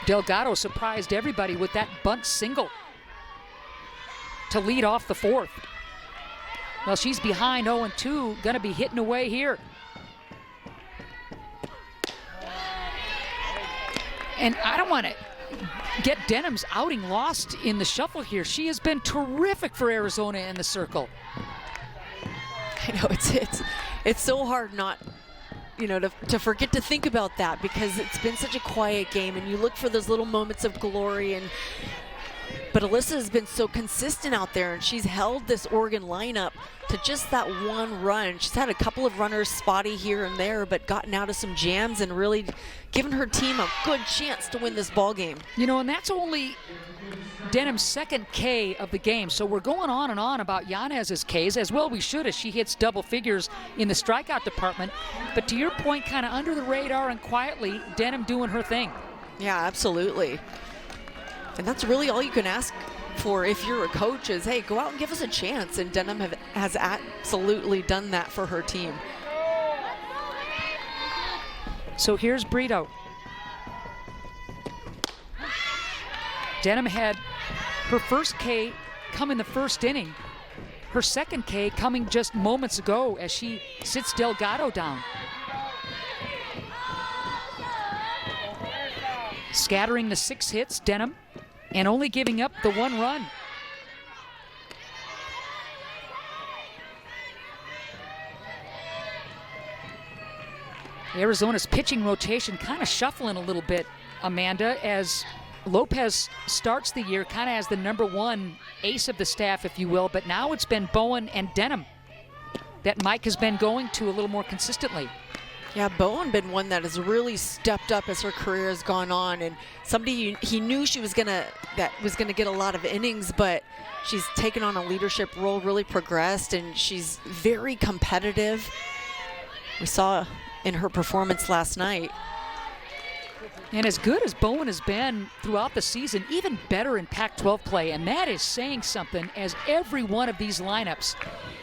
Delgado surprised everybody with that bunt single to lead off the fourth. Well, she's behind 0-2, gonna be hitting away here. And I don't want to get Denham's outing lost in the shuffle here. She has been terrific for Arizona in the circle. I know it's so hard not, to forget to think about that, because it's been such a quiet game, and you look for those little moments of glory. But Alyssa has been so consistent out there, and she's held this Oregon lineup to just that one run. She's had a couple of runners spotty here and there, but gotten out of some jams and really given her team a good chance to win this ball game. And that's only Denham's second K of the game. So we're going on and on about Yanez's Ks, as well we should, as she hits double figures in the strikeout department. But to your point, kind of under the radar and quietly, Denham doing her thing. Yeah, absolutely. And that's really all you can ask for if you're a coach is, hey, go out and give us a chance. And Denham has absolutely done that for her team. So here's Brito. Denham had her first K come in the first inning. Her second K coming just moments ago as she sits Delgado down. Scattering the 6 hits, Denham, and only giving up the 1 run. Arizona's pitching rotation kind of shuffling a little bit, Amanda, as Lopez starts the year kind of as the #1 ace of the staff, if you will, but now it's been Bowen and Denham that Mike has been going to a little more consistently. Yeah, Bowen been one that has really stepped up as her career has gone on, and somebody he knew she was gonna get a lot of innings, but she's taken on a leadership role, really progressed, and she's very competitive. We saw in her performance last night. And as good as Bowen has been throughout the season, even better in Pac-12 play, and that is saying something, as every one of these lineups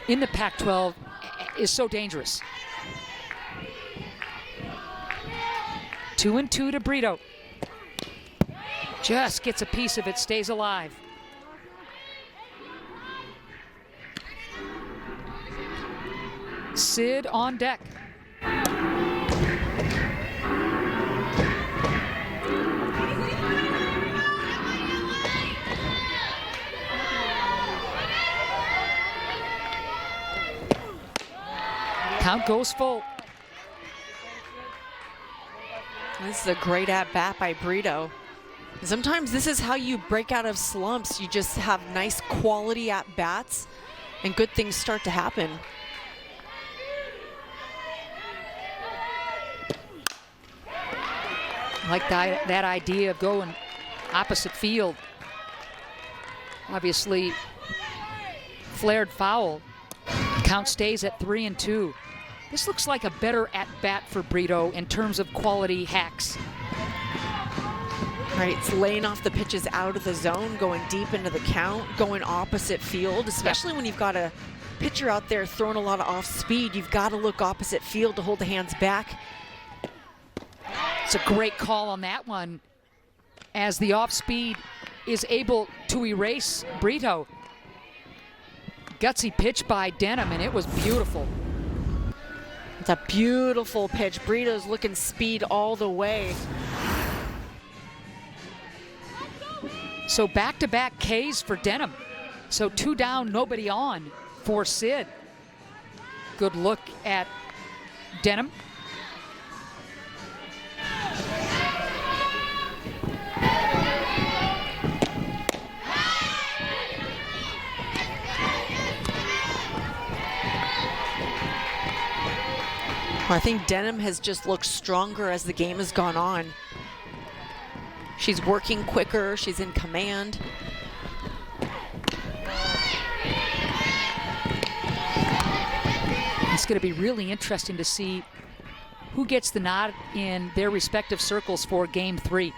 in the Pac-12 is so dangerous. 2-2 to Brito. Just gets a piece of it, stays alive. Sid on deck. Count goes full. This is a great at-bat by Brito. Sometimes this is how you break out of slumps. You just have nice quality at-bats and good things start to happen. I like that idea of going opposite field. Obviously, flared foul. Count stays at 3-2. This looks like a better at-bat for Brito in terms of quality hacks. Right, it's laying off the pitches out of the zone, going deep into the count, going opposite field, especially when you've got a pitcher out there throwing a lot of off speed. You've got to look opposite field to hold the hands back. It's a great call on that one, as the off speed is able to erase Brito. Gutsy pitch by Denham, and it was beautiful. It's a beautiful pitch. Brito's looking speed all the way. So back-to-back Ks for Denham. So 2 down, nobody on for Sid. Good look at Denham. I think Denham has just looked stronger as the game has gone on. She's working quicker, she's in command. It's going to be really interesting to see who gets the nod in their respective circles for Game 3.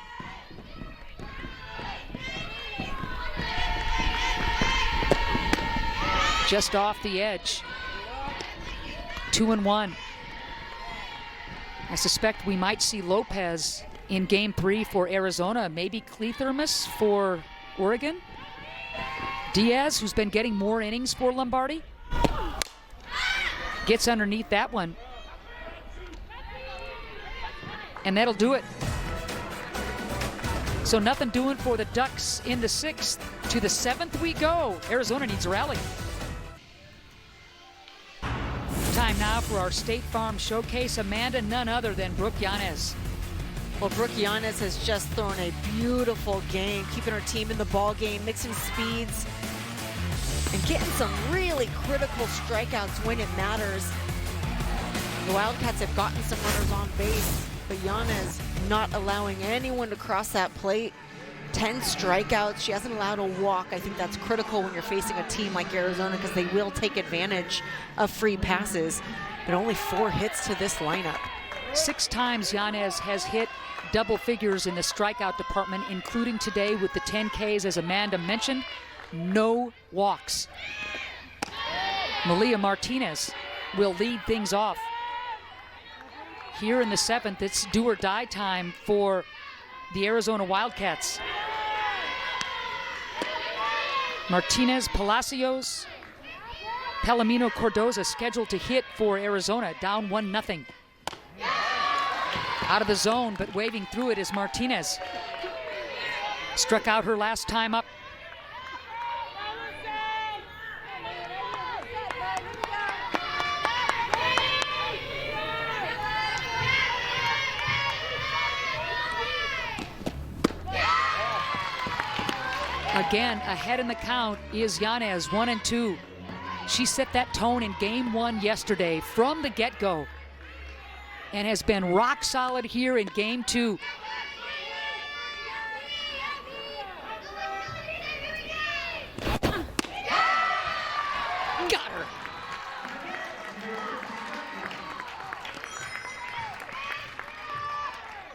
Just off the edge. 2-1. I suspect we might see Lopez in Game 3 for Arizona, maybe Clethermus for Oregon. Diaz, who's been getting more innings for Lombardi, gets underneath that one. And that'll do it. So nothing doing for the Ducks in the 6th. To the 7th we go. Arizona needs a rally. Time now for our State Farm Showcase. Amanda, none other than Brooke Yanez. Well, Brooke Yanez has just thrown a beautiful game, keeping her team in the ball game, mixing speeds, and getting some really critical strikeouts when it matters. The Wildcats have gotten some runners on base, but Yanez not allowing anyone to cross that plate. 10 strikeouts. She hasn't allowed a walk. I think that's critical when you're facing a team like Arizona, because they will take advantage of free passes. But only 4 hits to this lineup. 6 times Yanez has hit double figures in the strikeout department, including today with the 10 Ks, as Amanda mentioned. No walks. Malia Martinez will lead things off. Here in the 7th, it's do or die time for the Arizona Wildcats. Martinez, Palacios, Palomino, Cordoza scheduled to hit for Arizona, down 1-0. Out of the zone, but waving through it is Martinez. Struck out her last time up. Again, ahead in the count is Yanez, 1-2. She set that tone in Game 1 yesterday from the get-go and has been rock solid here in Game 2. Got her.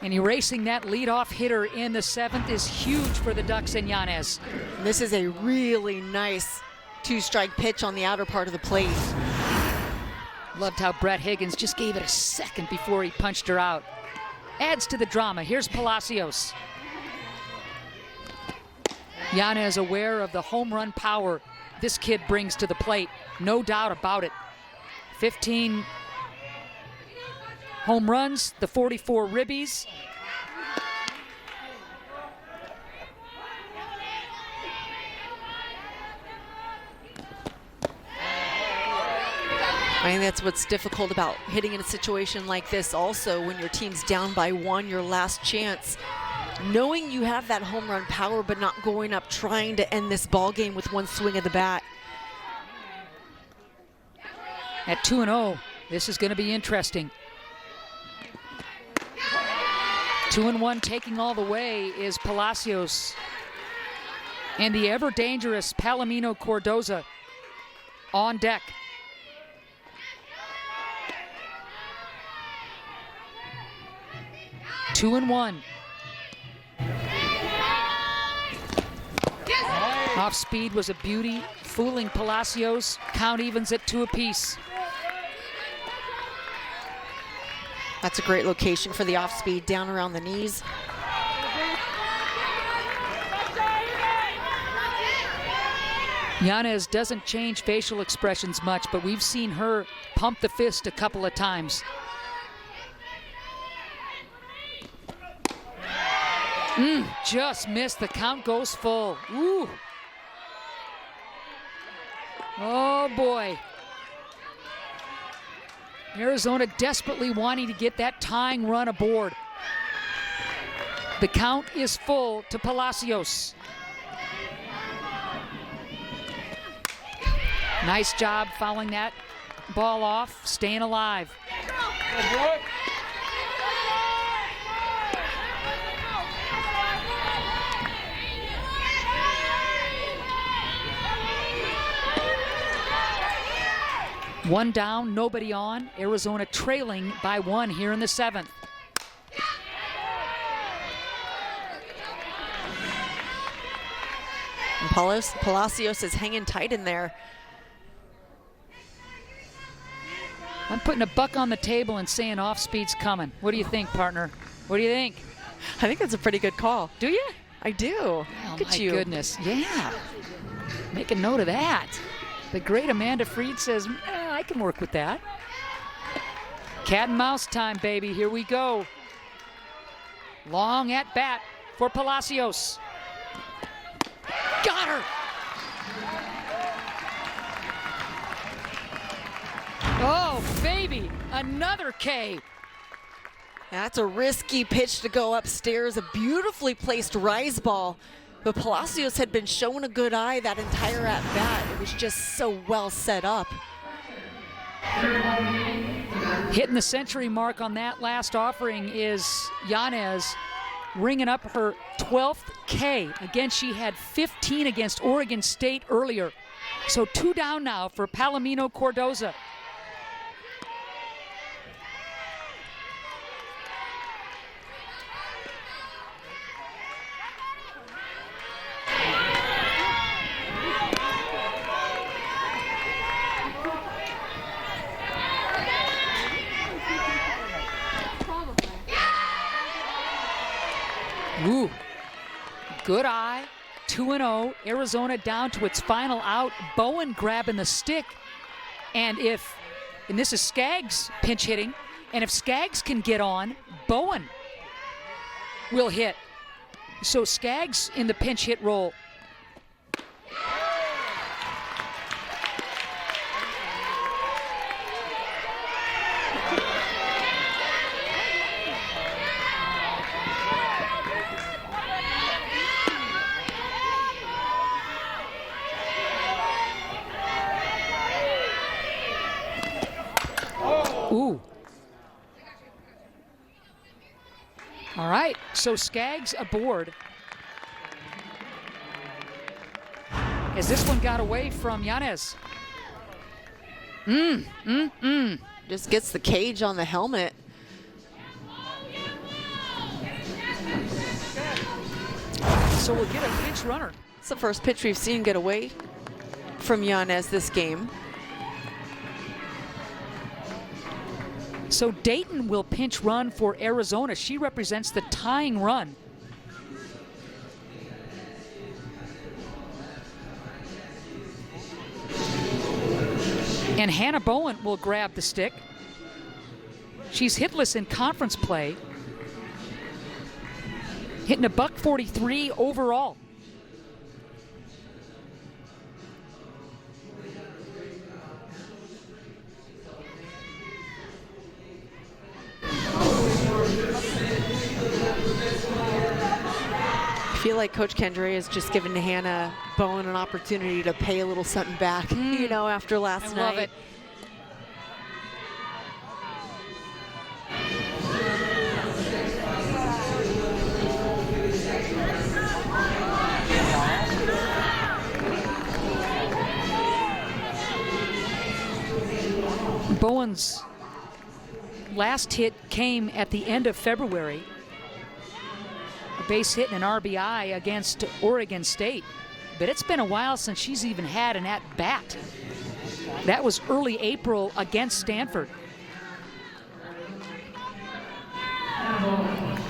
And erasing that leadoff hitter in the 7th is huge for the Ducks and Yanez. This is a really nice 2-strike pitch on the outer part of the plate. Loved how Brett Higgins just gave it a second before he punched her out. Adds to the drama. Here's Palacios. Yanez aware of the home run power this kid brings to the plate. No doubt about it. 15 home runs, the 44 ribbies. I think that's what's difficult about hitting in a situation like this also, when your team's down by 1, your last chance. Knowing you have that home run power, but not going up trying to end this ball game with one swing of the bat. At 2-0, this is going to be interesting. 2-1 taking all the way is Palacios. And the ever-dangerous Palomino Cardoza on deck. Two and one. Off speed was a beauty, fooling Palacios. Count evens at 2 apiece. That's a great location for the off speed, down around the knees. Yanez doesn't change facial expressions much, but we've seen her pump the fist a couple of times. Just missed. The count goes full. Ooh. Oh boy. Arizona desperately wanting to get that tying run aboard. The count is full to Palacios. Nice job fouling that ball off, staying alive. One down, nobody on. Arizona trailing by 1 here in the 7th. And Palacios is hanging tight in there. I'm putting a buck on the table and saying off speed's coming. What do you think, partner? What do you think? I think that's a pretty good call. Do you? I do. Oh, Look at my you. goodness. Yeah. Make a note of that. The great Amanda Freed says, I can work with that. Cat and mouse time, baby. Here we go. Long at bat for Palacios. Got her. Oh, baby. Another K. That's a risky pitch to go upstairs. A beautifully placed rise ball. But Palacios had been showing a good eye that entire at-bat. It was just so well set up. Hitting the century mark on that last offering is Yanez, ringing up her 12th K. Again, she had 15 against Oregon State earlier. So 2 down now for Palomino Cardoza. Ooh, good eye, 2-0. Arizona down to its final out. Bowen grabbing the stick. And this is Skaggs pinch hitting, and if Skaggs can get on, Bowen will hit. So Skaggs in the pinch hit role. Ooh. All right, so Skaggs aboard. As this one got away from Yanez. Just gets the cage on the helmet. So we'll get a pinch runner. It's the first pitch we've seen get away from Yanez this game. So Dayton will pinch run for Arizona. She represents the tying run. And Hannah Bowen will grab the stick. She's hitless in conference play. Hitting a .143 overall. feel like Coach Kendra has just given Hannah Bowen an opportunity to pay a little something back, you know, after last I night. love it. Bowen's last hit came at the end of February. A base hit and an RBI against Oregon State. But it's been a while since she's even had an at-bat. That was early April against Stanford.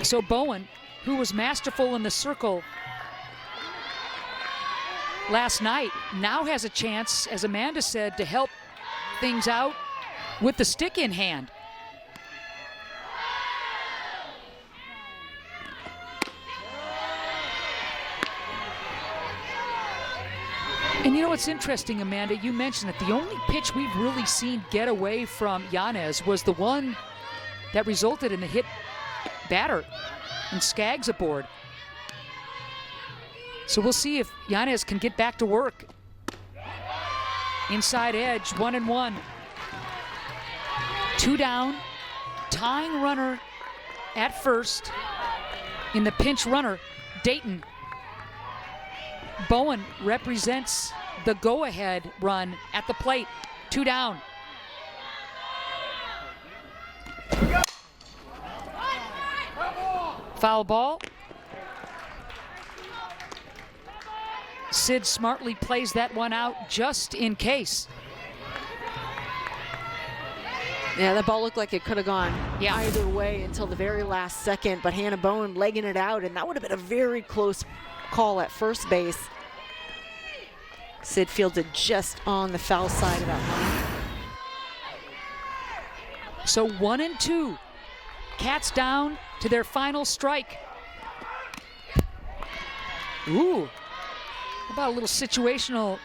So Bowen, who was masterful in the circle last night, now has a chance, as Amanda said, to help things out with the stick in hand. And you know what's interesting, Amanda? You mentioned that the only pitch we've really seen get away from Yanez was the one that resulted in the hit batter and Skaggs aboard. So we'll see if Yanez can get back to work. Inside edge, 1-1. 2 down, tying runner at first. In the pinch runner, Dayton. Bowen represents the go-ahead run at the plate. 2 down. Foul ball. Sid smartly plays that one out just in case. Yeah, that ball looked like it could have gone Yeah. either way until the very last second, but Hannah Bowen legging it out, and that would have been a very close call at first base. Sid fielded just on the foul side of that line. So 1-2. Cats down to their final strike. Ooh. How about a little situational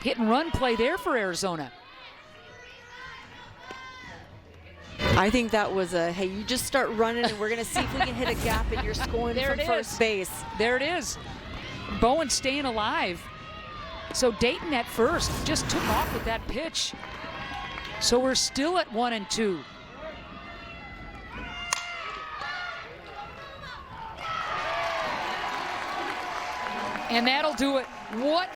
hit and run play there for Arizona? I think that was a, hey, you just start running and we're going to see if we can hit a gap and you're scoring There from it first is. base. There it is. Bowen staying alive. So Dayton at first just took off with that pitch. So we're still at 1-2. And that'll do it. What